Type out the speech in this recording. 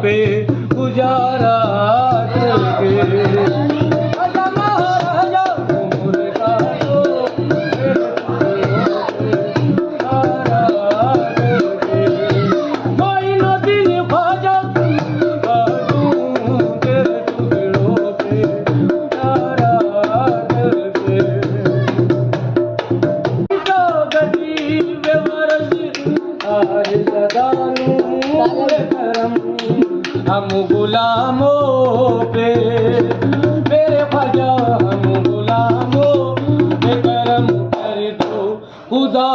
पे गुजारा करके आजा महाराजा मुर्गा दो गुजारा करके कोई नदी ख्वाजा बाजू के टुकड़ों पे गुजारा करके तो गदी बेवरज आज सदानू करम हम गुलामों पे मेरे ख्वाजा हम गुलामों पे करम कर दो खुदा।